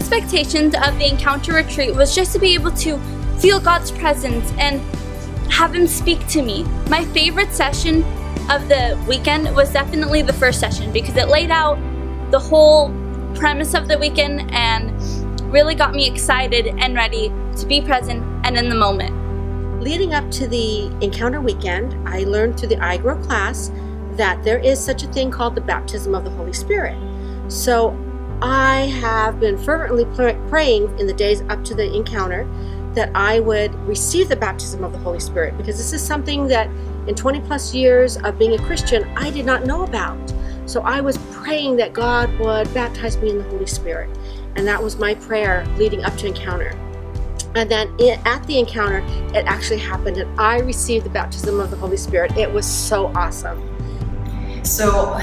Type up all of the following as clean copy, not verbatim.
expectations of the Encounter Retreat was just to be able to feel God's presence and have Him speak to me. My favorite session of the weekend was definitely the first session because it laid out the whole premise of the weekend and really got me excited and ready to be present and in the moment. Leading up to the Encounter weekend, I learned through the iGrow class that there is such a thing called the baptism of the Holy Spirit. So I have been fervently praying in the days up to the Encounter that I would receive the baptism of the Holy Spirit, because this is something that in 20 plus years of being a Christian, I did not know about. So I was praying that God would baptize me in the Holy Spirit. And that was my prayer leading up to Encounter. And then at the Encounter, it actually happened, and I received the baptism of the Holy Spirit. It was so awesome. So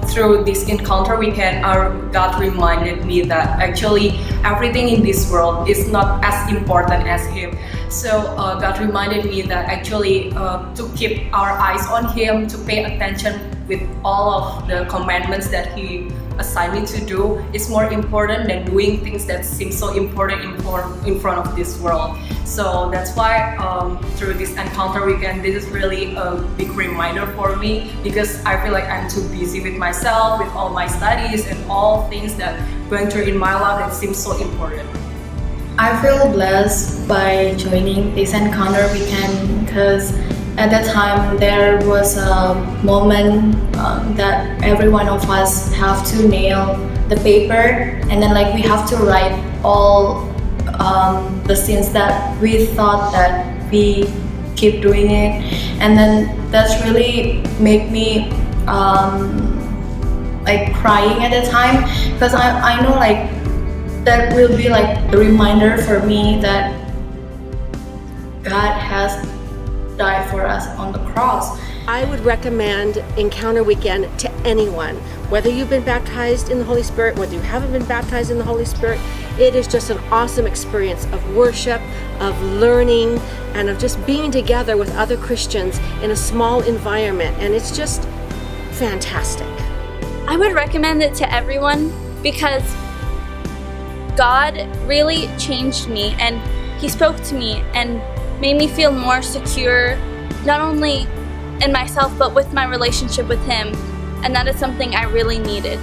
through this Encounter weekend, God reminded me that actually everything in this world is not as important as Him. So God reminded me that actually to keep our eyes on Him, to pay attention with all of the commandments that He assigned me to do is more important than doing things that seem so important in front of this world. So that's why through this Encounter weekend, this is really a big reminder for me, because I feel like I'm too busy with myself, with all my studies and all things that going through in my life that seems so important. I feel blessed by joining this Encounter weekend because at that time there was a moment that every one of us have to nail the paper, and then like we have to write all the sins that we thought that we keep doing it, and then that's really make me like crying at the time, because I know like that will be like a reminder for me that God has died for us on the cross. I would recommend Encounter weekend to anyone, whether you've been baptized in the Holy Spirit, whether you haven't been baptized in the Holy Spirit. It is just an awesome experience of worship, of learning, and of just being together with other Christians in a small environment, and it's just fantastic. I would recommend it to everyone because God really changed me, and He spoke to me and made me feel more secure, not only in myself but with my relationship with Him, and that is something I really needed.